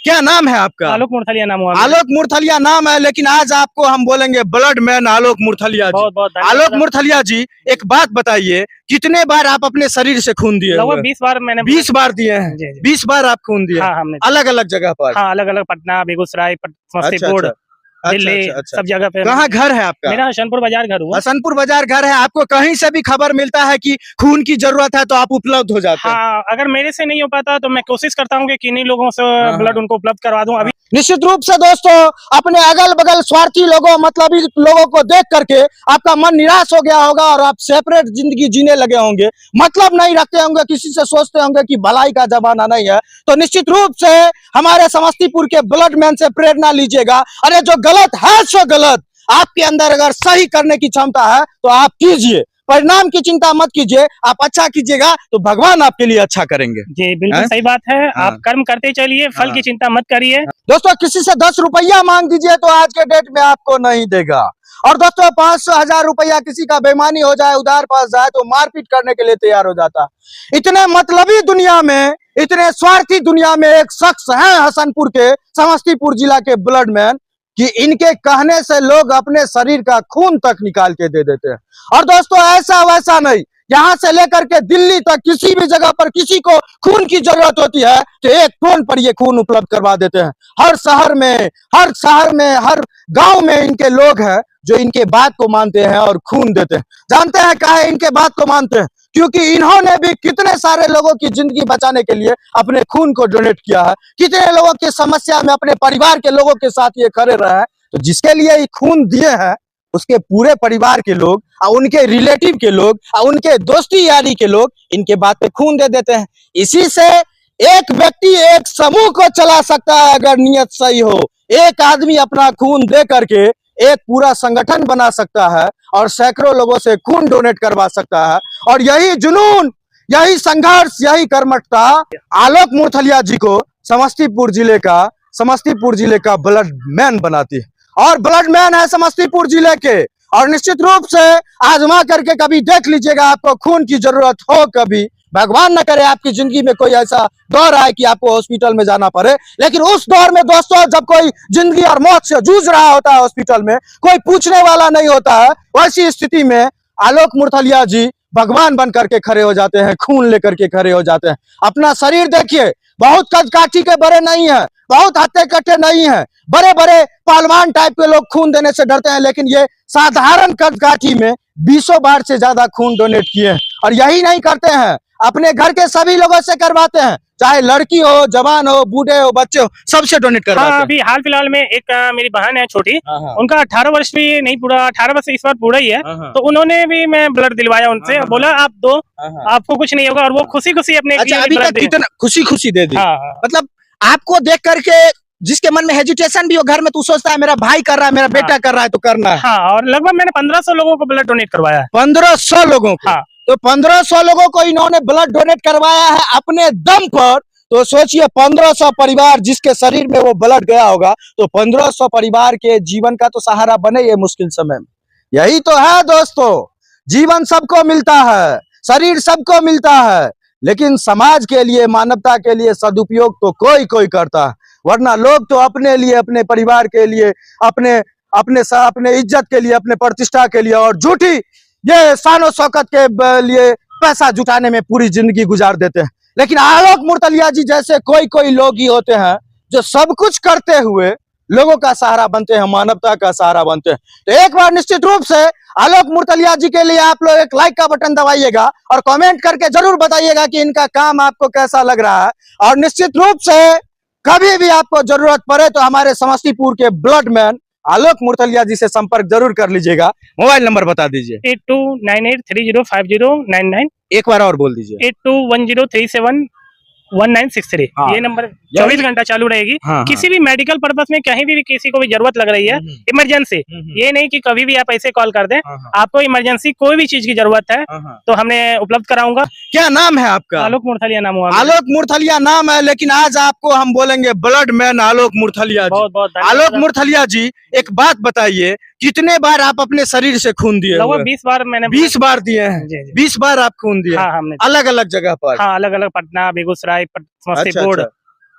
क्या नाम है आपका? आलोक मुरथलिया नाम हुआ। आलोक मुरथलिया नाम है, लेकिन आज आपको हम बोलेंगे ब्लड मैन आलोक मुरथलिया जी। बहुत बहुत आलोक मुरथलिया जी, एक बात बताइए, कितने बार आप अपने शरीर से खून दिए? लगभग 20 बार मैंने 20 बार दिए हैं। जी, जी। 20 बार आप खून दिए? हाँ हमने अलग अलग जगह पर? हाँ अलग अलग, पटना, बेगूसराय, समस्तीपुर, दिल्ली, सब जगह पे। कहाँ घर है आपका? मेरा हसनपुर बाजार घर हुआ। हसनपुर बाजार घर है। आपको कहीं से भी खबर मिलता है कि खून की जरूरत है तो आप उपलब्ध हो जाते हैं? हाँ, अगर मेरे से नहीं हो पाता तो मैं कोशिश करता हूँ कि किन्हीं लोगों से ब्लड उनको उपलब्ध करवा दूं। अभी निश्चित रूप से दोस्तों, अपने अगल बगल स्वार्थी लोगों, मतलबी लोगों को देख करके आपका मन निराश हो गया होगा और आप सेपरेट जिंदगी जीने लगे होंगे, मतलब नहीं रखते होंगे, किसी से सोचते होंगे कि भलाई का जमाना नहीं है। तो निश्चित रूप से हमारे समस्तीपुर के ब्लड मैन से प्रेरणा लीजिएगा। अरे जो गलत है सो गलत, आपके अंदर अगर सही करने की क्षमता है तो आप कीजिए, परिणाम की चिंता मत कीजिए। आप अच्छा कीजिएगा तो भगवान आपके लिए अच्छा करेंगे। जी बिल्कुल सही बात है। आप कर्म करते चलिए, फल की चिंता मत करिए। दोस्तों, किसी से 10 रुपया मांग दीजिए तो आज के डेट में आपको नहीं देगा। और दोस्तों, 500 1000 रुपया किसी का बेईमानी हो जाए, उधार पास जाए तो मारपीट करने के लिए तैयार हो जाता। इतने मतलबी दुनिया में, इतने स्वार्थी दुनिया में एक शख्स है हसनपुर के, समस्तीपुर जिला के ब्लड मैन, कि इनके कहने से लोग अपने शरीर का खून तक निकाल के दे देते हैं। और दोस्तों, ऐसा वैसा नहीं, यहाँ से लेकर के दिल्ली तक किसी भी जगह पर किसी को खून की जरूरत होती है तो एक फोन पर ये खून उपलब्ध करवा देते हैं। हर शहर में, हर गांव में इनके लोग हैं जो इनके बात को मानते हैं और खून देते हैं। जानते हैं काहे इनके बात को मानते हैं? क्योंकि इन्होंने भी कितने सारे लोगों की जिंदगी बचाने के लिए अपने खून को डोनेट किया है, कितने लोगों की समस्या में अपने परिवार के लोगों के साथ ये खड़े रहे हैं। तो जिसके लिए ये खून दिए हैं उसके पूरे परिवार के लोग और उनके रिलेटिव के लोग और उनके दोस्ती यारी के लोग इनके बात पे खून दे देते हैं। इसी से एक व्यक्ति एक समूह को चला सकता है अगर नियत सही हो। एक आदमी अपना खून दे करके एक पूरा संगठन बना सकता है और सैकड़ों लोगों से खून डोनेट करवा सकता है। और यही जुनून, यही संघर्ष, यही कर्मठता आलोक मुरथलिया जी को समस्तीपुर जिले का ब्लड मैन बनाती है। और ब्लड मैन है समस्तीपुर जिले के। और निश्चित रूप से आजमा करके कभी देख लीजिएगा, आपको खून की जरूरत हो कभी, भगवान न करे आपकी जिंदगी में कोई ऐसा दौर आए कि आपको हॉस्पिटल में जाना पड़े, लेकिन उस दौर में दोस्तों जब कोई जिंदगी और मौत से जूझ रहा होता है हॉस्पिटल में, कोई पूछने वाला नहीं होता है, वैसी स्थिति में आलोक मुरथलिया जी भगवान बन करके खड़े हो जाते हैं, खून लेकर के खड़े हो जाते हैं। अपना शरीर देखिए, बहुत कद काठी के बड़े नहीं है, बहुत हत्ते कट्टे नहीं है, बड़े बड़े पहलवान टाइप के लोग खून देने से डरते हैं, लेकिन ये साधारण कद काठी में 20 बार से ज्यादा खून डोनेट किए हैं। और यही नहीं करते हैं, अपने घर के सभी लोगों से करवाते हैं, चाहे लड़की हो, जवान हो, बूढ़े हो, बच्चे हो, सबसे डोनेट करवाते हैं। अभी हाल फिलहाल में एक मेरी बहन है छोटी, उनका 18 वर्ष भी नहीं पूरा, 18 वर्ष इस बार पूरा ही है, तो उन्होंने भी मैं ब्लड दिलवाया उनसे, बोला आप दो, आपको कुछ नहीं होगा। और वो खुशी खुशी अपने अभी तक कितना खुशी दे दी। मतलब आपको देख करके जिसके मन में हेजिटेशन भी हो घर में, तो सोचता है मेरा भाई कर रहा है, मेरा बेटा कर रहा है तो करना है। हाँ, और लगभग मैंने 1500 लोगों को ब्लड डोनेट करवाया है। 1500 लोगों को? हाँ। तो 1500 लोगों को इन्होंने ब्लड डोनेट करवाया है अपने दम पर। तो सोचिए 1500 परिवार जिसके शरीर में वो ब्लड गया होगा, तो 1500 परिवार के जीवन का तो सहारा बने ये मुश्किल समय में। यही तो है दोस्तों, जीवन सबको मिलता है, शरीर सबको मिलता है, लेकिन समाज के लिए, मानवता के लिए सदुपयोग तो कोई करता है। वरना लोग तो अपने लिए, अपने परिवार के लिए, अपने इज्जत के लिए, अपने प्रतिष्ठा के लिए और झूठी ये शान शौकत के लिए पैसा जुटाने में पूरी जिंदगी गुजार देते हैं। लेकिन आलोक मुरथलिया जी जैसे कोई लोग ही होते हैं जो सब कुछ करते हुए लोगों का सहारा बनते हैं, मानवता का सहारा बनते हैं। तो एक बार निश्चित रूप से आलोक मुरथलिया जी के लिए आप लोग एक लाइक का बटन दबाइएगा और कमेंट करके जरूर बताइएगा कि इनका काम आपको कैसा लग रहा है। और निश्चित रूप से कभी भी आपको जरूरत पड़े तो हमारे समस्तीपुर के ब्लड मैन आलोक मुरथलिया जी से संपर्क जरूर कर लीजिएगा। मोबाइल नंबर बता दीजिए। 8298305099। एक बार और बोल दीजिए। 8210371963। ये नंबर 24 घंटा चालू रहेगी। किसी भी मेडिकल पर्पस में कहीं भी किसी को भी जरूरत लग रही है, इमरजेंसी, ये नहीं कि कभी भी आप ऐसे कॉल कर दें, आपको इमरजेंसी कोई भी चीज की जरूरत है तो हमने उपलब्ध कराऊंगा। क्या नाम है आपका? आलोक मुरथलिया नाम हुआ। आलोक मुरथलिया नाम है, लेकिन आज आपको हम बोलेंगे ब्लड मैन आलोक मुरथलिया जी। बहुत आलोक मुरथलिया जी, एक बात बताइए, कितने बार आप अपने शरीर से खून दिए? लगभग 20 बार मैंने 20 बार दिए हैं। 20 बार आप खून दिए? हाँ हमने अलग अलग जगह पर? हाँ अलग अलग, पटना, बेगूसराय, समस्तीपुर,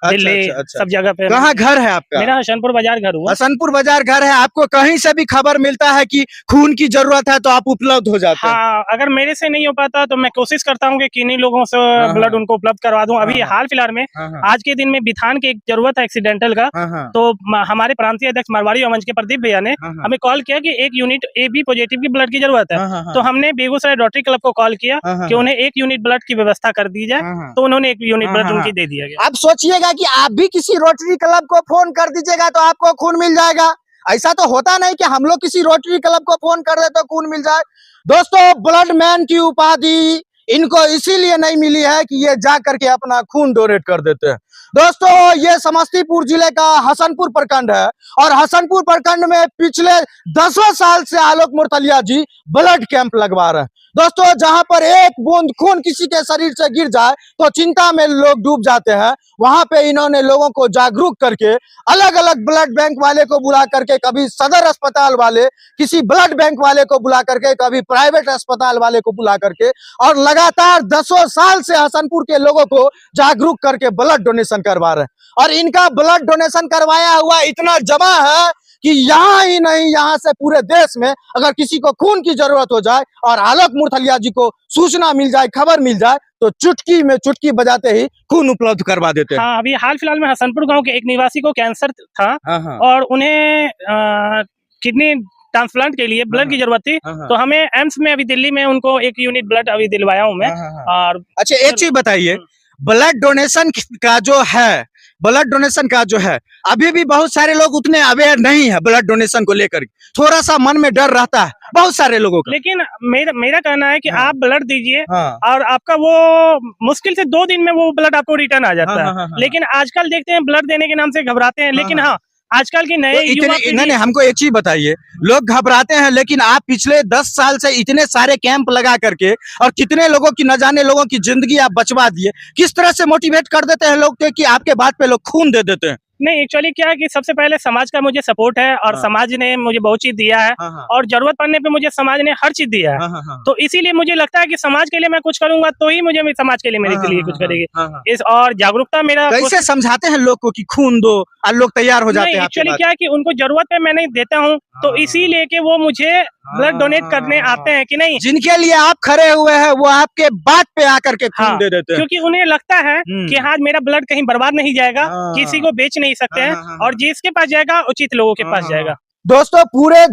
दिल्ली, सब जगह पे। कहाँ घर है आपका? मेरा हसनपुर बाजार घर हुआ। हसनपुर बाजार घर है। आपको कहीं से भी खबर मिलता है कि खून की जरूरत है तो आप उपलब्ध हो जाते हैं? हाँ, अगर मेरे से नहीं हो पाता तो मैं कोशिश करता हूँ कि किन्हीं लोगों से ब्लड उनको उपलब्ध करवा दूं। अभी हाल फिलहाल में आज के दिन में बिथान की एक जरूरत है एक्सीडेंटल का, तो हमारे प्रांतीय अध्यक्ष मारवाड़ी मंच के प्रदीप भैया ने हमें कॉल किया कि एक यूनिट AB पॉजिटिव की ब्लड की जरूरत है। तो हमने बेगूसराय रोटरी क्लब को कॉल किया कि उन्हें 1 यूनिट ब्लड की व्यवस्था कर दी जाए, तो उन्होंने 1 यूनिट ब्लड उनकी दे दिया गया। आप सोचिएगा कि आप भी किसी रोटरी क्लब को फोन कर दीजिएगा तो आपको खून मिल जाएगा। ऐसा तो होता नहीं कि हम लोग किसी रोटरी क्लब को फोन कर दे तो खून मिल जाए। दोस्तों, ब्लड मैन की उपाधि इनको इसीलिए नहीं मिली है कि ये जा करके अपना खून डोनेट कर देते हैं। दोस्तों, ये समस्तीपुर जिले का हसनपुर प्रखंड है और हसनपुर प्रखंड में पिछले 10 साल से आलोक मुर्तलिया जी ब्लड कैंप लगवा रहे हैं। दोस्तों, जहां पर एक बूंद खून किसी के शरीर से गिर जाए तो चिंता में लोग डूब जाते हैं, वहां पे इन्होंने लोगों को जागरूक करके अलग अलग ब्लड बैंक वाले को बुला करके, कभी सदर अस्पताल वाले, किसी ब्लड बैंक वाले को बुला करके, कभी प्राइवेट अस्पताल वाले को बुला करके, और लगातार 10 साल से हसनपुर के लोगों को जागरूक करके ब्लड डोनेशन करवा रहे हैं। और इनका ब्लड डोनेशन करवाया हुआ इतना जमा है कि यहाँ ही नहीं, यहाँ से पूरे देश में अगर किसी को खून की जरूरत हो जाए और आलोक मुर्तलिया जी को सूचना मिल जाए, खबर मिल जाए, तो चुटकी में चुटकी बजाते ही खून उपलब्ध करवा देते हैं। हाँ, अभी हाल फिलहाल में हसनपुर गांव के एक निवासी को कैंसर था और उन्हें किडनी ट्रांसप्लांट के लिए ब्लड की जरूरत थी, तो हमें एम्स में अभी दिल्ली में उनको 1 यूनिट ब्लड अभी दिलवाया हूँ मैं। और अच्छा, एक चीज बताइए, ब्लड डोनेशन का जो है, ब्लड डोनेशन का जो है, अभी भी बहुत सारे लोग उतने अवेयर नहीं है ब्लड डोनेशन को लेकर, थोड़ा सा मन में डर रहता है बहुत सारे लोगों का। लेकिन मेरा कहना है कि आप ब्लड दीजिए और आपका वो मुश्किल से 2 दिन में वो ब्लड आपको रिटर्न आ जाता है। लेकिन आजकल देखते हैं ब्लड देने के नाम से घबराते हैं। लेकिन हाँ, आजकल के नए नहीं, हमको एक चीज बताइए, लोग घबराते हैं लेकिन आप पिछले 10 साल से इतने सारे कैंप लगा करके और कितने लोगों की, न जाने लोगों की जिंदगी आप बचवा दिए, किस तरह से मोटिवेट कर देते हैं लोग कि आपके बात पे लोग खून दे देते हैं? नहीं, एक्चुअली क्या है कि सबसे पहले समाज का मुझे सपोर्ट है और समाज ने मुझे बहुत चीज दिया है और जरूरत पड़ने पे मुझे समाज ने हर चीज दिया है। तो इसीलिए मुझे लगता है कि समाज के लिए मैं कुछ करूंगा तो ही मुझे समाज के लिए मेरे के लिए कुछ करेगी। इस और जागरूकता मेरा। कैसे समझाते हैं लोग को कि खून दो और लोग तैयार हो जाते हैं? एक्चुअली क्या है कि उनको जरूरत है, मैं नहीं देता हूँ, तो इसीलिए कि वो मुझे ब्लड डोनेट करने आते हैं कि नहीं। जिनके लिए आप खड़े हुए हैं वो आपके बात पे आकर के खून दे देते हैं, क्योंकि उन्हें लगता है कि हाँ, मेरा ब्लड कहीं बर्बाद नहीं जाएगा, किसी को बेच नहीं सकते हैं, और जिसके पास जाएगा उचित लोगों के पास जाएगा। दोस्तों, पूरे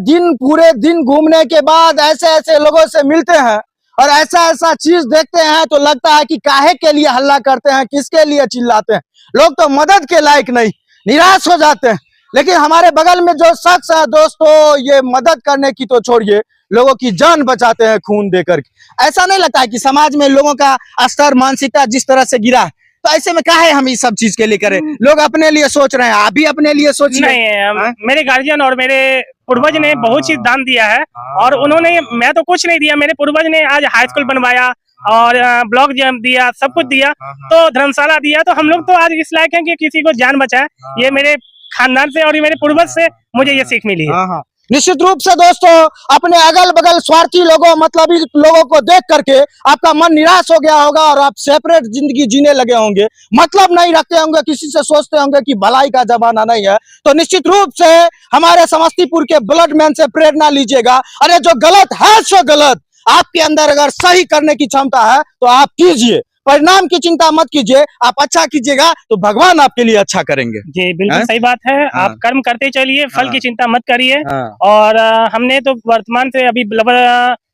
दिन घूमने के बाद ऐसे ऐसे लोगों से मिलते हैं और ऐसा चीज देखते हैं तो लगता है कि काहे के लिए हल्ला करते हैं, किसके लिए चिल्लाते हैं, लोग तो मदद के लायक नहीं, निराश हो जाते हैं। लेकिन हमारे बगल में जो शख्स है दोस्तों, ये मदद करने की तो छोड़िए, लोगों की जान बचाते हैं खून देकर के। ऐसा नहीं लगता है कि समाज में लोगों का स्तर, मानसिकता जिस तरह से गिरा है, तो ऐसे में काहे हम इस सब चीज के लिए करें? लोग अपने लिए सोच रहे हैं, आप भी अपने लिए सोचिए। नहीं, मेरे गार्जियन और मेरे पूर्वज ने बहुत चीज दान दिया है और उन्होंने, मैं तो कुछ नहीं दिया, मेरे पूर्वज ने आज हाई स्कूल बनवाया और ब्लॉक दिया, सब कुछ दिया, तो धर्मशाला दिया, तो हम लोग तो आज इस लायक हैं कि किसी को जान बचाए। ये मेरे खानदान से और ये मेरे पूर्वज से मुझे ये सीख मिली है। निश्चित रूप से दोस्तों, अपने अगल बगल स्वार्थी लोगों, मतलबी लोगों को देख करके आपका मन निराश हो गया होगा और आप सेपरेट जिंदगी जीने लगे होंगे, मतलब नहीं रखते होंगे, किसी से सोचते होंगे कि भलाई का जमाना नहीं है। तो निश्चित रूप से हमारे समस्तीपुर के ब्लड मैन से प्रेरणा लीजिएगा। अरे जो गलत है सो गलत, आपके अंदर अगर सही करने की क्षमता है तो आप कीजिए, परिणाम की चिंता मत कीजिए, आप अच्छा कीजिएगा तो भगवान आपके लिए अच्छा करेंगे। जी बिल्कुल सही बात है। आप कर्म करते चलिए, फल की चिंता मत करिए। और हमने तो वर्तमान से अभी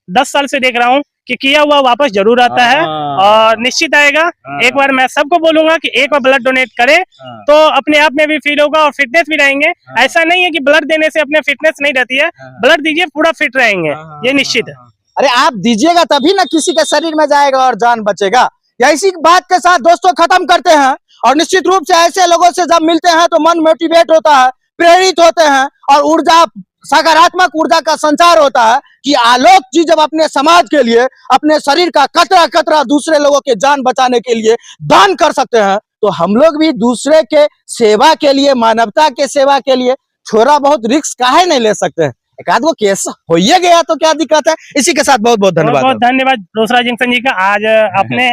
10 साल से देख रहा हूँ कि किया हुआ वापस जरूर आता है और निश्चित आएगा। एक बार मैं सबको बोलूंगा कि एक बार ब्लड डोनेट करें तो अपने आप में भी फील होगा और फिटनेस भी रहेंगे। ऐसा नहीं है कि ब्लड देने से अपने फिटनेस नहीं रहती है, ब्लड दीजिए पूरा फिट रहेंगे, ये निश्चित है। अरे आप दीजिएगा तभी ना किसी के शरीर में जाएगा और जान बचेगा। या इसी बात के साथ दोस्तों खत्म करते हैं। और निश्चित रूप से ऐसे लोगों से जब मिलते हैं तो मन मोटिवेट होता है, प्रेरित होते हैं और ऊर्जा, सकारात्मक ऊर्जा का संचार होता है कि आलोक जी जब अपने समाज के लिए अपने शरीर का कतरा कतरा दूसरे लोगों के जान बचाने के लिए दान कर सकते हैं, तो हम लोग भी दूसरे के सेवा के लिए, मानवता के सेवा के लिए थोड़ा बहुत रिस्क काहे नहीं ले सकते हैं? एक आध वो केस हो ही गया तो क्या दिक्कत है। इसी के साथ बहुत बहुत धन्यवाद। बहुत धन्यवाद रोसराज जंक्शन जी का। आज आपने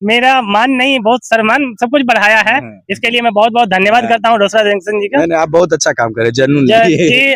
मेरा मान नहीं, बहुत सम्मान सब कुछ बढ़ाया है। इसके लिए मैं बहुत बहुत धन्यवाद करता हूँ डोसरा जंक्शन जी का। आप बहुत अच्छा काम करे, जरूर जी।